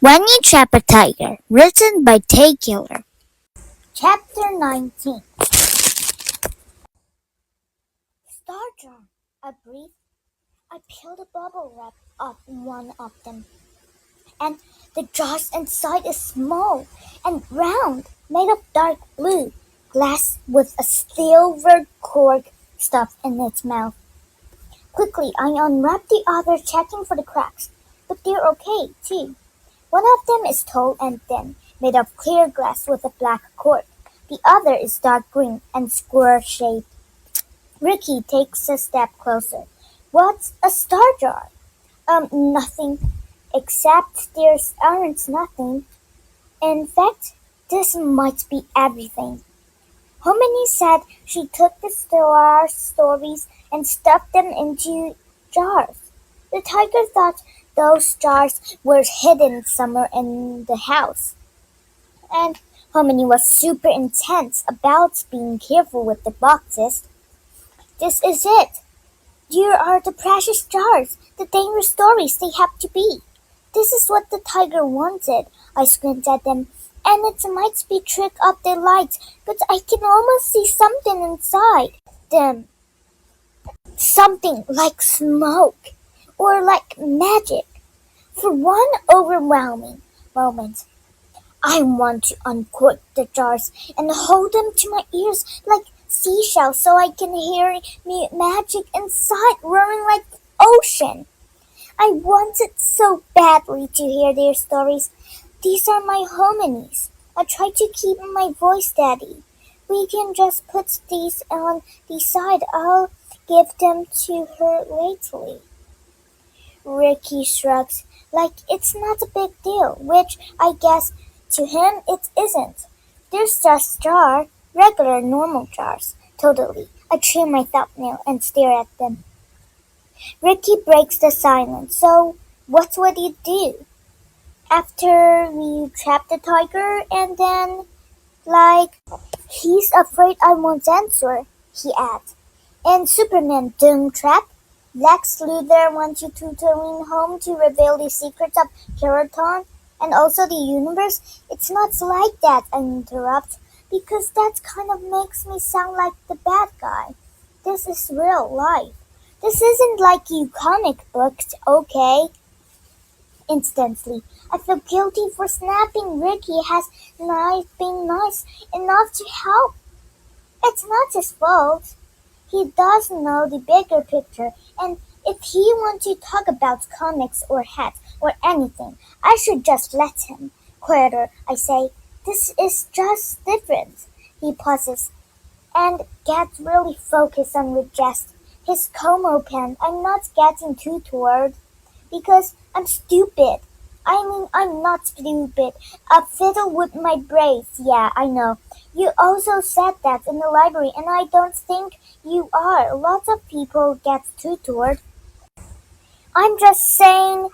When You Trap a Tiger, written by Tay Killer. Chapter 19. Star jar, I breathed. I peeled the bubble wrap off one of them, and the jar inside is small and round, made of dark blue glass with a silver cork stuffed in its mouth. Quickly, I unwrapped the other, checking for the cracks, but they're okay, too. One of them is tall and thin, made of clear glass with a black cork. The other is dark green and square-shaped. Ricky takes a step closer. What's a star jar? Nothing. Except there's aren't nothing. In fact, this might be everything. Hominy said she took the star stories and stuffed them into jars. The tiger thought those jars were hidden somewhere in the house, and Hominy was super intense about being careful with the boxes. This is it. Here are the precious jars, the dangerous stories they have to be. This is what the tiger wanted. I squinted at them, and it might be trick up the lights, but I can almost see something inside them. Something like smoke, or like magic. For one overwhelming moment, I want to uncork the jars and hold them to my ears like seashells so I can hear magic inside roaring like the ocean. I wanted so badly to hear their stories. These are my hominies. I try to keep my voice steady. We can just put these on the side. I'll give them to her lately. Ricky shrugs, like it's not a big deal, which I guess to him it isn't. There's just jar, regular normal jars. Totally. I trim my thumbnail and stare at them. Ricky breaks the silence. So, what would you do? After we trap the tiger and then, like, he's afraid I won't answer, he adds. And Superman Doom Trap? Lex Luthor wants you to return home to reveal the secrets of Keraton and also the universe? It's not like that, I interrupt, because that kind of makes me sound like the bad guy. This is real life. This isn't like you comic books, okay? Instantly, I feel guilty for snapping. Ricky has not been nice enough to help. It's not his fault. He does know the bigger picture, and if he wants to talk about comics or hats or anything, I should just let him. Quieter, I say, this is just different. He pauses and gets really focused on the jest. His Como pen, I'm not getting too toward because I'm stupid. I mean, I'm not stupid. A fiddle with my braids. Yeah, I know. You also said that in the library, and I don't think you are. Lots of people get tutored. I'm just saying,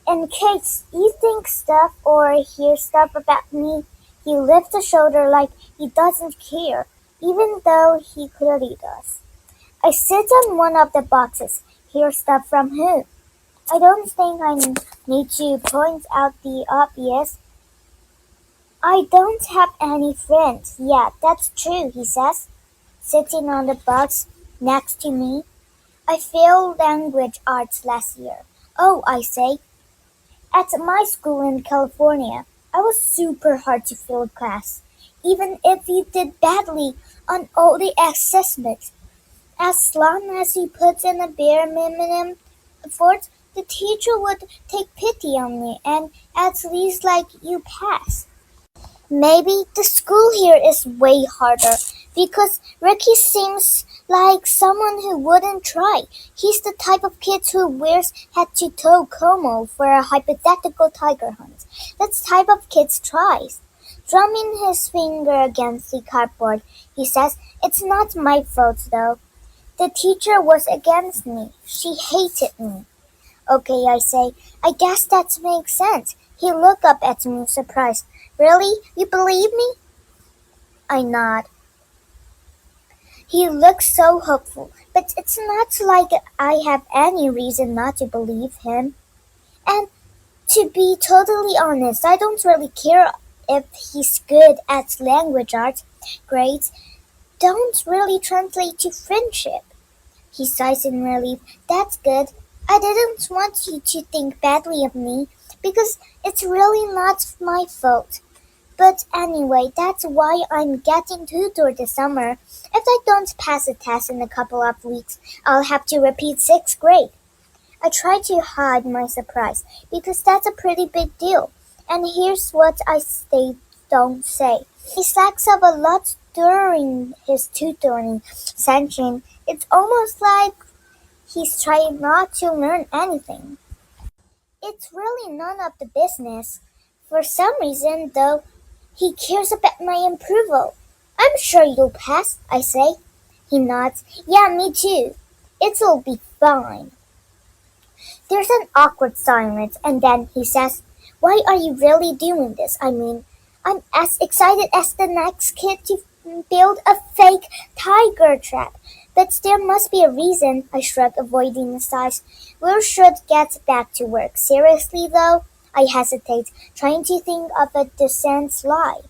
in case you think stuff or hear stuff about me, he lifts a shoulder like he doesn't care, even though he clearly does. I sit on one of the boxes. Hear stuff from who? I don't think I need to point out the obvious. I don't have any friends. Yeah, that's true, he says, sitting on the box next to me. I failed language arts last year. Oh, I say. At my school in California, I was super hard to fail a class, even if you did badly on all the assessments. As long as you put in a bare minimum effort, the teacher would take pity on me and at least like you pass. Maybe the school here is way harder because Ricky seems like someone who wouldn't try. He's the type of kid who wears head-to-toe Como for a hypothetical tiger hunt. That type of kid tries. Drumming his finger against the cardboard, he says, it's not my fault though. The teacher was against me. She hated me. Okay, I say, I guess that makes sense. He looked up at me, surprised. Really? You believe me? I nod. He looks so hopeful, but it's not like I have any reason not to believe him. And To be totally honest, I don't really care if he's good at language arts. Grades don't really translate to friendship. He sighs in relief. That's good. I didn't want you to think badly of me because it's really not my fault. But anyway, that's why I'm getting tutored this summer. If I don't pass a test in a couple of weeks, I'll have to repeat sixth grade. I try to hide my surprise because that's a pretty big deal. And here's what I don't say. He slacks up a lot during his tutoring session. It's almost like he's trying not to learn anything. It's really none of the business. For some reason, though, he cares about my approval. I'm sure you'll pass, I say. He nods. Yeah, me too. It'll be fine. There's an awkward silence, and then he says, why are you really doing this? I mean, I'm as excited as the next kid to build a fake tiger trap. But there must be a reason, I shrug, avoiding the sighs. We should get back to work. Seriously, though? I hesitate, trying to think of a decent lie.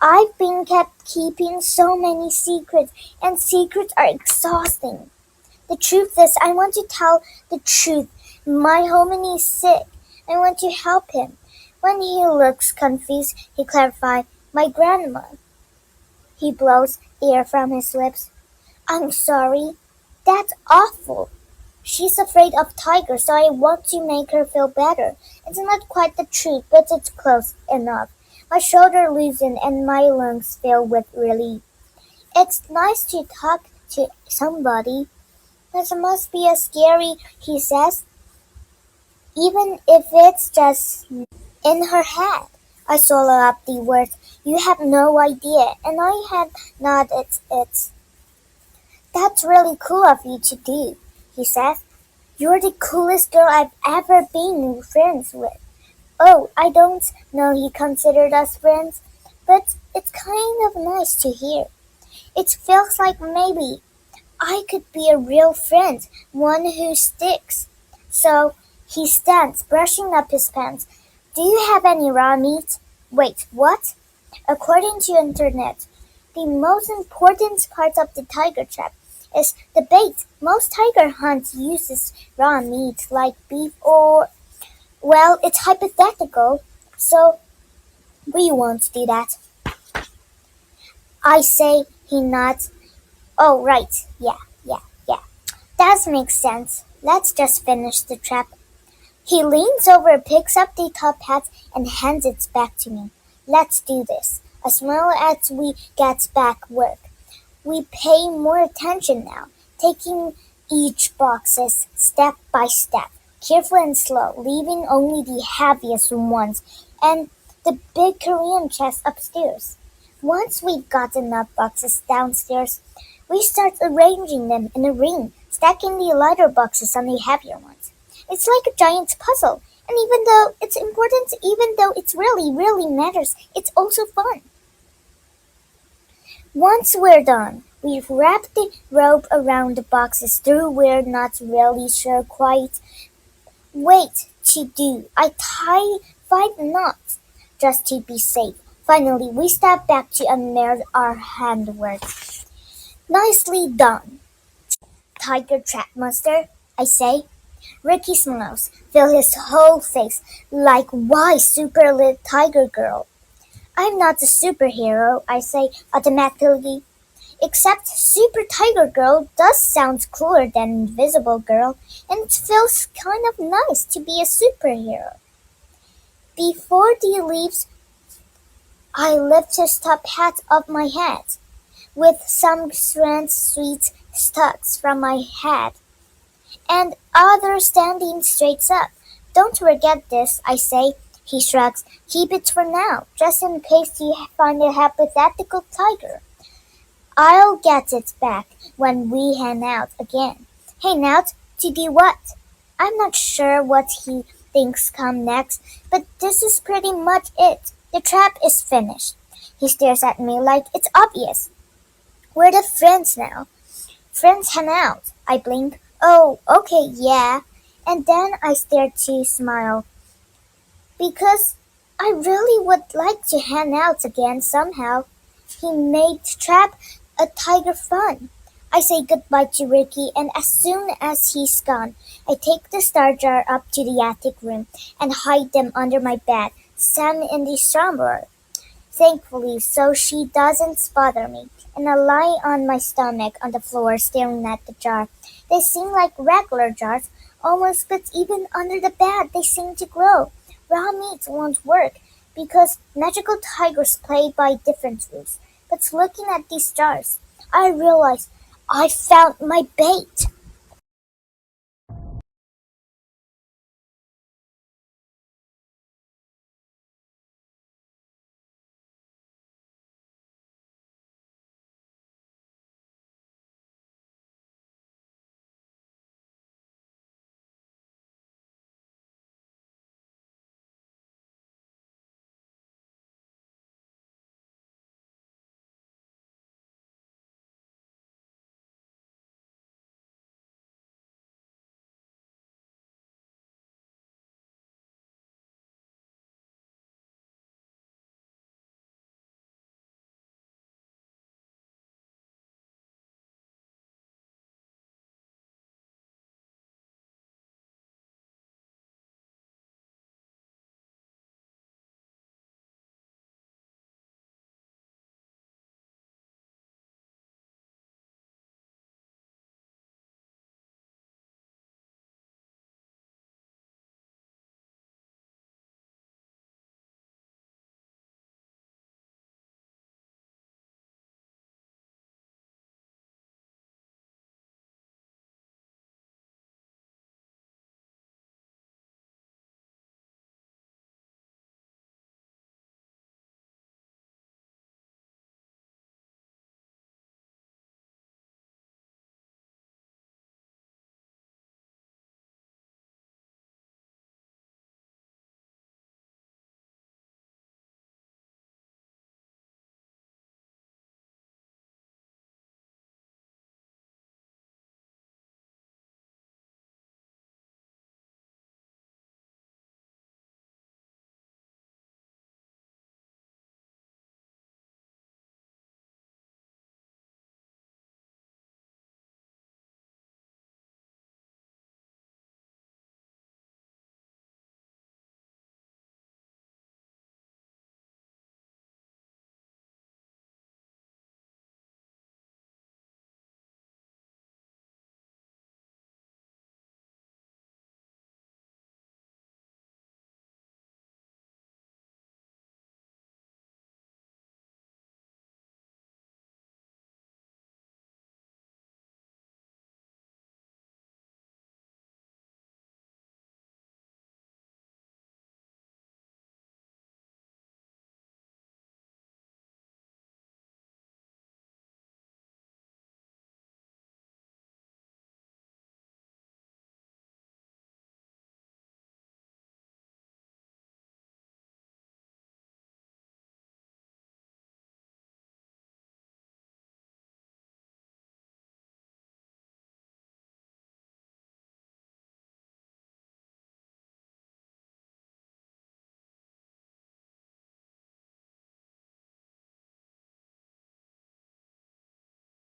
I've been kept keeping so many secrets, and secrets are exhausting. The truth is, I want to tell the truth. My homie is sick. I want to help him. When he looks confused, he clarifies, my grandma. He blows air from his lips. I'm sorry. That's awful. She's afraid of tigers, so I want to make her feel better. It's not quite the truth, but it's close enough. My shoulder loosens and my lungs fill with relief. It's nice to talk to somebody. This must be a scary, he says, even if it's just in her head. I swallow up the words. You have no idea, and I had not. It's. That's really cool of you to do, he says. You're the coolest girl I've ever been friends with. Oh, I don't know he considered us friends, but it's kind of nice to hear. It feels like maybe I could be a real friend, one who sticks. So he stands, brushing up his pants. Do you have any raw meat? Wait, what? According to internet, the most important part of the tiger trap is the bait. Most tiger hunts uses raw meat like beef or, well, it's hypothetical, so we won't do that. I say. He nods. Oh, right. Yeah. That makes sense. Let's just finish the trap. He leans over, picks up the top hat, and hands it back to me. Let's do this. I smile as we get back work. We pay more attention now, taking each boxes step by step, careful and slow, leaving only the heaviest ones and the big Korean chest upstairs. Once we've got enough boxes downstairs, we start arranging them in a ring, stacking the lighter boxes on the heavier ones. It's like a giant puzzle, and even though it's important, even though it really matters, it's also fun. Once we're done, we wrap the rope around the boxes though we're not really sure quite what to do. I tie 5 knots just to be safe. Finally, we step back to admire our handwork. Nicely done, tiger trap master, I say. Ricky smiles, fill his whole face, like why super lit tiger girl? I'm not a superhero, I say automatically. Except Super Tiger Girl does sound cooler than Invisible Girl, and it feels kind of nice to be a superhero. Before he leaves, I lift his top hat off my head, with some strands sweet stucks from my head, and other standing straight up. Don't forget this, I say. He shrugs. Keep it for now, just in case you find a hypothetical tiger. I'll get it back when we hang out again. Hang out? To do what? I'm not sure what he thinks come next, but this is pretty much it. The trap is finished. He stares at me like it's obvious. We're the friends now. Friends hang out. I blink. Oh, okay, yeah. And then I stare to smile. because I really would like to hang out again somehow. He made trap a tiger fun. I say goodbye to Ricky, and as soon as he's gone, I take the star jar up to the attic room and hide them under my bed, Sam in the slumber. Thankfully, so she doesn't bother me, and I lie on my stomach on the floor staring at the jar. They seem like regular jars, almost, but even under the bed they seem to grow. Raw meat won't work because magical tigers play by different rules. But looking at these jars, I realize I found my bait.